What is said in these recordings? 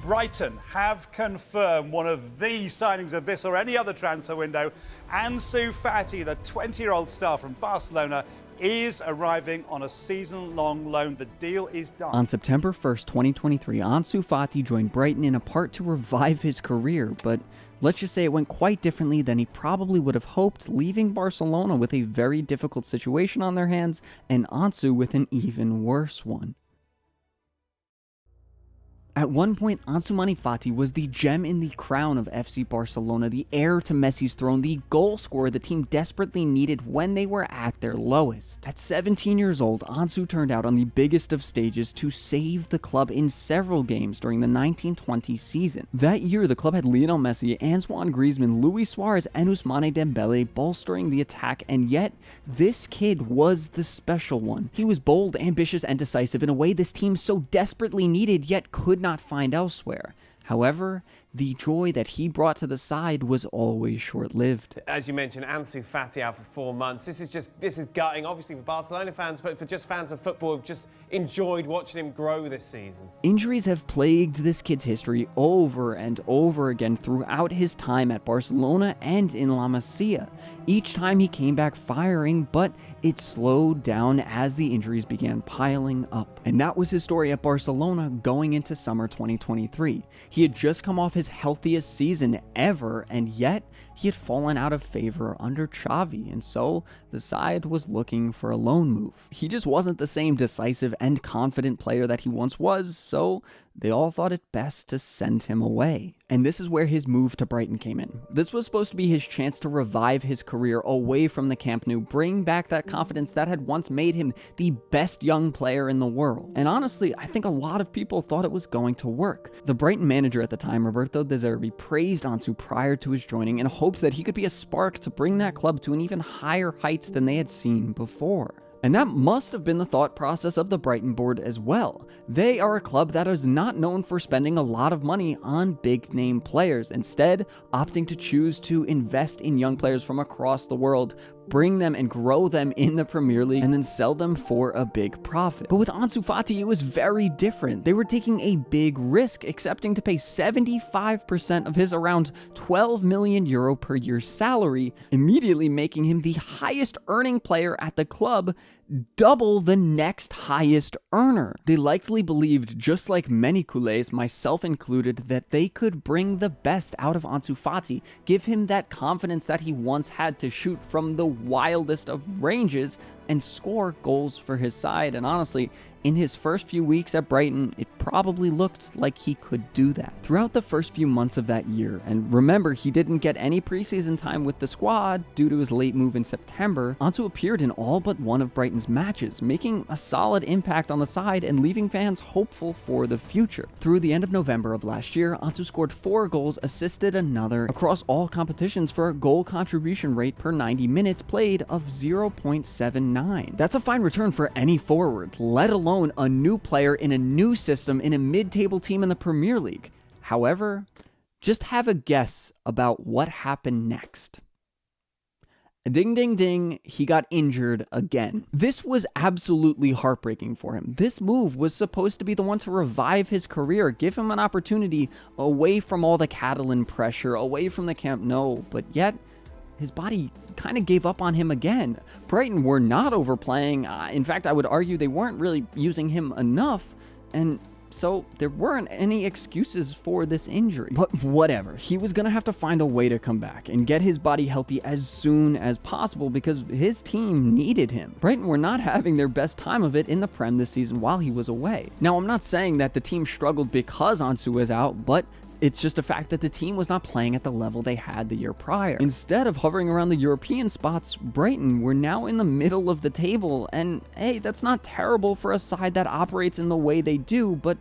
Brighton have confirmed one of the signings of this or any other transfer window. Ansu Fati, the 20-year-old star from Barcelona, is arriving on a season-long loan. The deal is done. On September 1st, 2023, Ansu Fati joined Brighton in a part to revive his career, but let's just say it went quite differently than he probably would have hoped, leaving Barcelona with a very difficult situation on their hands and Ansu with an even worse one. At one point, Ansu Fati was the gem in the crown of FC Barcelona, the heir to Messi's throne, the goal scorer the team desperately needed when they were at their lowest. At 17 years old, Ansu turned out on the biggest of stages to save the club in several games during the 1920 season. That year, the club had Lionel Messi, Antoine Griezmann, Luis Suarez, and Ousmane Dembele bolstering the attack, and yet, this kid was the special one. He was bold, ambitious, and decisive in a way this team so desperately needed, yet could not find elsewhere. However, the joy that he brought to the side was always short-lived. As you mentioned, Ansu Fati out for 4 months. This is gutting, obviously, for Barcelona fans, but for just fans of football who've just enjoyed watching him grow this season. Injuries have plagued this kid's history over and over again throughout his time at Barcelona and in La Masia. Each time he came back firing, but it slowed down as the injuries began piling up. And that was his story at Barcelona going into summer 2023. He had just come off his healthiest season ever, and yet he had fallen out of favor under Xavi, and so the side was looking for a loan move. He just wasn't the same decisive and confident player that he once was, so they all thought it best to send him away. And this is where his move to Brighton came in. This was supposed to be his chance to revive his career away from the Camp Nou, bring back that confidence that had once made him the best young player in the world. And honestly, I think a lot of people thought it was going to work. The Brighton manager at the time, Roberto De Zerbi, praised Ansu prior to his joining in hopes that he could be a spark to bring that club to an even higher height than they had seen before. And that must have been the thought process of the Brighton board as well. They are a club that is not known for spending a lot of money on big-name players, instead opting to choose to invest in young players from across the world, bring them and grow them in the Premier League, and then sell them for a big profit. But with Ansu Fati, it was very different. They were taking a big risk, accepting to pay 75% of his around €12 million per year salary, immediately making him the highest earning player at the club, double the next highest earner. They likely believed, just like many culés, myself included, that they could bring the best out of Ansu Fati, give him that confidence that he once had to shoot from the wildest of ranges and score goals for his side. And honestly, in his first few weeks at Brighton, it probably looked like he could do that. Throughout the first few months of that year, and remember, he didn't get any preseason time with the squad due to his late move in September, Ansu appeared in all but one of Brighton's matches, making a solid impact on the side and leaving fans hopeful for the future. Through the end of November of last year, Ansu scored 4 goals, assisted another, across all competitions for a goal contribution rate per 90 minutes played of 0.79. That's a fine return for any forward, let alone a new player in a new system in a mid-table team in the Premier League. However, just have a guess about what happened next. Ding, ding, ding, he got injured again. This was absolutely heartbreaking for him. This move was supposed to be the one to revive his career, give him an opportunity away from all the Catalan pressure, away from the Camp Nou, but yet his body kind of gave up on him again. Brighton were not overplaying. In fact, I would argue they weren't really using him enough, and so there weren't any excuses for this injury. But whatever, he was going to have to find a way to come back and get his body healthy as soon as possible because his team needed him. Brighton were not having their best time of it in the Prem this season while he was away. Now, I'm not saying that the team struggled because Ansu was out, but it's just a fact that the team was not playing at the level they had the year prior. Instead of hovering around the European spots, Brighton were now in the middle of the table, and hey, that's not terrible for a side that operates in the way they do, but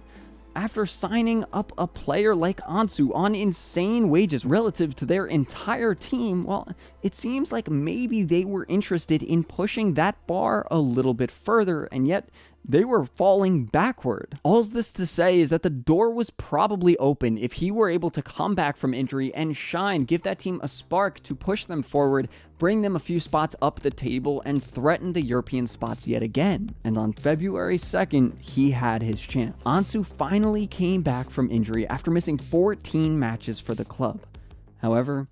after signing up a player like Ansu on insane wages relative to their entire team, well, it seems like maybe they were interested in pushing that bar a little bit further, and yet they were falling backward. All this to say is that the door was probably open if he were able to come back from injury and shine, give that team a spark to push them forward, bring them a few spots up the table, and threaten the European spots yet again. And on February 2nd, he had his chance. Ansu finally came back from injury after missing 14 matches for the club. However,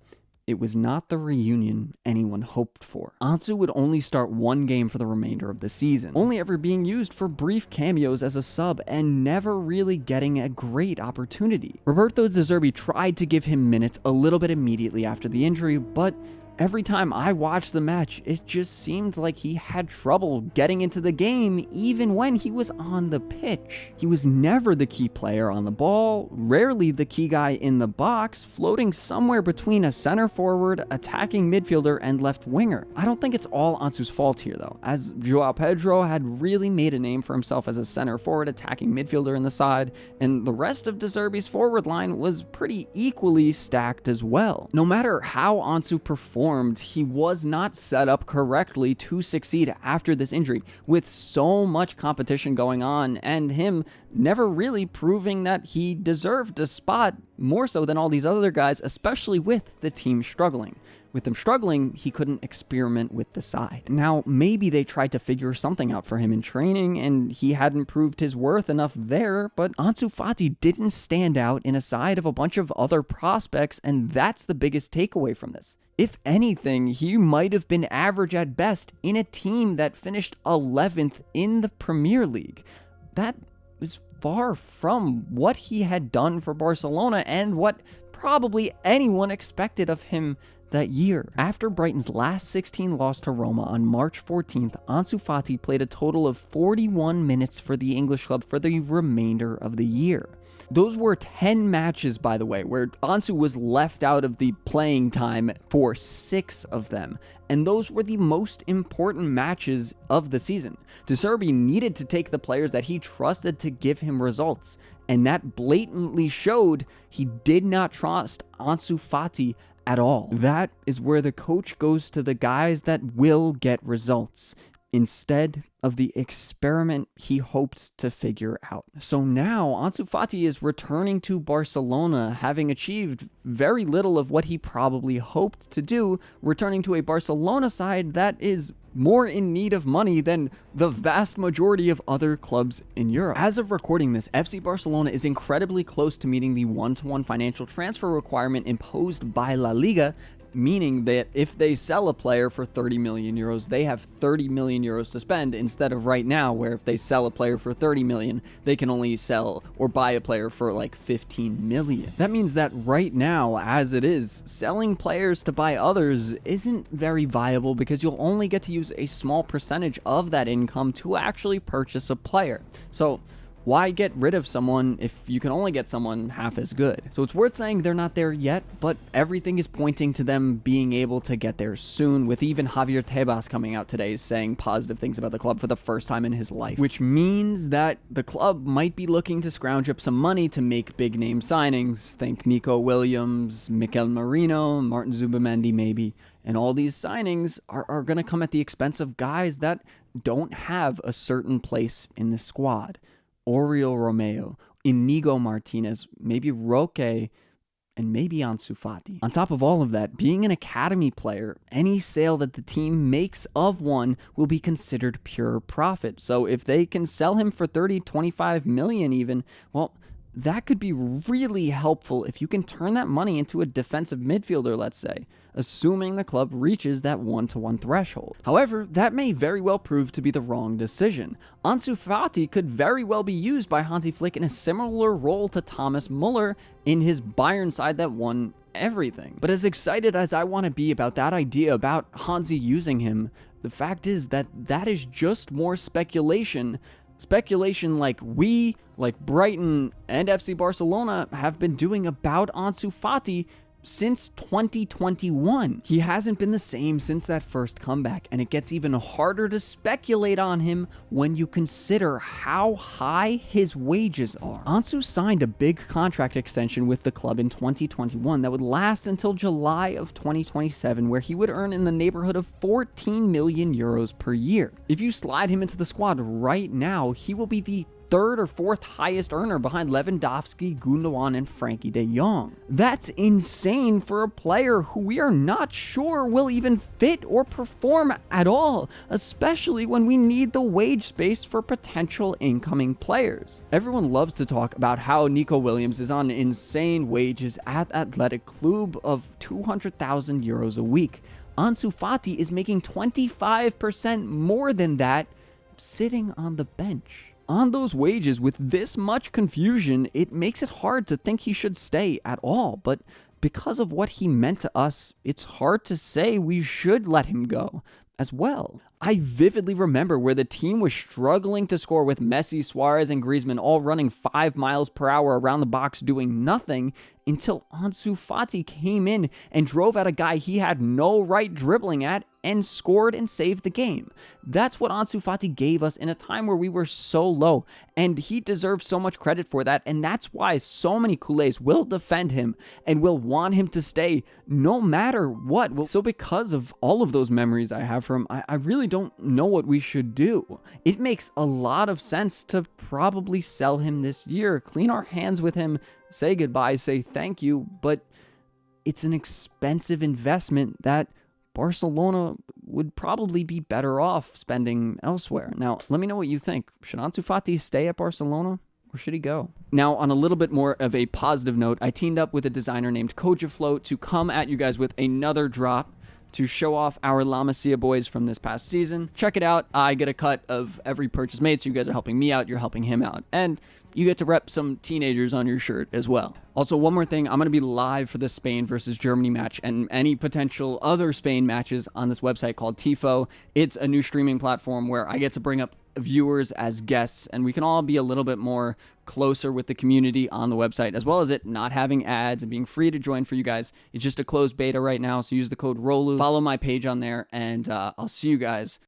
it was not the reunion anyone hoped for. Ansu would only start one game for the remainder of the season, only ever being used for brief cameos as a sub and never really getting a great opportunity. Roberto De Zerbi tried to give him minutes a little bit immediately after the injury, but every time I watched the match, it just seemed like he had trouble getting into the game even when he was on the pitch. He was never the key player on the ball, rarely the key guy in the box, floating somewhere between a center forward, attacking midfielder, and left winger. I don't think it's all Ansu's fault here though, as Joao Pedro had really made a name for himself as a center forward, attacking midfielder in the side, and the rest of De Zerbi's forward line was pretty equally stacked as well. No matter how Ansu performed, he was not set up correctly to succeed after this injury, with so much competition going on and him never really proving that he deserved a spot more so than all these other guys, especially with the team struggling. With them struggling, he couldn't experiment with the side. Now, maybe they tried to figure something out for him in training and he hadn't proved his worth enough there, but Ansu Fati didn't stand out in a side of a bunch of other prospects, and that's the biggest takeaway from this. If anything, he might have been average at best in a team that finished 11th in the Premier League. That was far from what he had done for Barcelona and what probably anyone expected of him that year. After Brighton's last 16 loss to Roma on March 14th, Ansu Fati played a total of 41 minutes for the English club for the remainder of the year. Those were 10 matches, by the way, where Ansu was left out of the playing time for 6 of them. And those were the most important matches of the season. De Zerbi needed to take the players that he trusted to give him results. And that blatantly showed he did not trust Ansu Fati at all. That is where the coach goes to the guys that will get results, instead of the experiment he hoped to figure out. So now Ansu Fati is returning to Barcelona, having achieved very little of what he probably hoped to do, returning to a Barcelona side that is more in need of money than the vast majority of other clubs in Europe. As of recording this, FC Barcelona is incredibly close to meeting the one-to-one financial transfer requirement imposed by La Liga, meaning that if they sell a player for 30 million euros, they have 30 million euros to spend, instead of right now where if they sell a player for 30 million, they can only sell or buy a player for like 15 million. That means that right now, as it is, selling players to buy others isn't very viable because you'll only get to use a small percentage of that income to actually purchase a player. So why get rid of someone if you can only get someone half as good? So it's worth saying they're not there yet, but everything is pointing to them being able to get there soon, with even Javier Tebas coming out today saying positive things about the club for the first time in his life, which means that the club might be looking to scrounge up some money to make big name signings. Think Nico Williams, Mikel Merino, Martin Zubimendi maybe. And all these signings are going to come at the expense of guys that don't have a certain place in the squad. Oriol Romeo, Inigo Martinez, maybe Roque, and maybe Ansu Fati. On top of all of that, being an academy player, any sale that the team makes of one will be considered pure profit. So if they can sell him for 30, 25 million even, well, that could be really helpful if you can turn that money into a defensive midfielder, let's say, assuming the club reaches that one-to-one threshold. However, that may very well prove to be the wrong decision. Ansu Fati could very well be used by Hansi Flick in a similar role to Thomas Muller in his Bayern side that won everything. But as excited as I want to be about that idea about Hansi using him, the fact is that that is just more speculation. Speculation like Brighton and FC Barcelona have been doing about Ansu Fati since 2021. He hasn't been the same since that first comeback, and it gets even harder to speculate on him when you consider how high his wages are. Ansu signed a big contract extension with the club in 2021 that would last until July of 2027, where he would earn in the neighborhood of 14 million euros per year. If you slide him into the squad right now, he will be the third or fourth highest earner behind Lewandowski, Gundogan, and Frankie de Jong. That's insane for a player who we are not sure will even fit or perform at all, especially when we need the wage space for potential incoming players. Everyone loves to talk about how Nico Williams is on insane wages at Athletic Club of 200,000 euros a week. Ansu Fati is making 25% more than that sitting on the bench. On those wages, with this much confusion, it makes it hard to think he should stay at all, but because of what he meant to us, it's hard to say we should let him go as well. I vividly remember where the team was struggling to score with Messi, Suarez, and Griezmann all running 5 miles per hour around the box doing nothing until Ansu Fati came in and drove at a guy he had no right dribbling at and scored and saved the game. That's what Ansu Fati gave us in a time where we were so low, and he deserves so much credit for that, and that's why so many Culés will defend him and will want him to stay no matter what. So because of all of those memories I have from him, I really don't know what we should do. It makes a lot of sense to probably sell him this year, clean our hands with him, say goodbye, say thank you, but it's an expensive investment that Barcelona would probably be better off spending elsewhere. Now, let me know what you think. Should Ansu Fati stay at Barcelona, or should he go? Now, on a little bit more of a positive note, I teamed up with a designer named Kojaflow to come at you guys with another drop to show off our La Masia boys from this past season. Check it out. I get a cut of every purchase made, so you guys are helping me out, you're helping him out, and you get to rep some teenagers on your shirt as well. Also, one more thing, I'm going to be live for the Spain versus Germany match and any potential other Spain matches on this website called Tifo. It's a new streaming platform where I get to bring up viewers as guests, and we can all be a little bit more closer with the community on the website, as well as it not having ads and being free to join for you guys. It's just a closed beta right now, so use the code ROLU. Follow my page on there, and I'll see you guys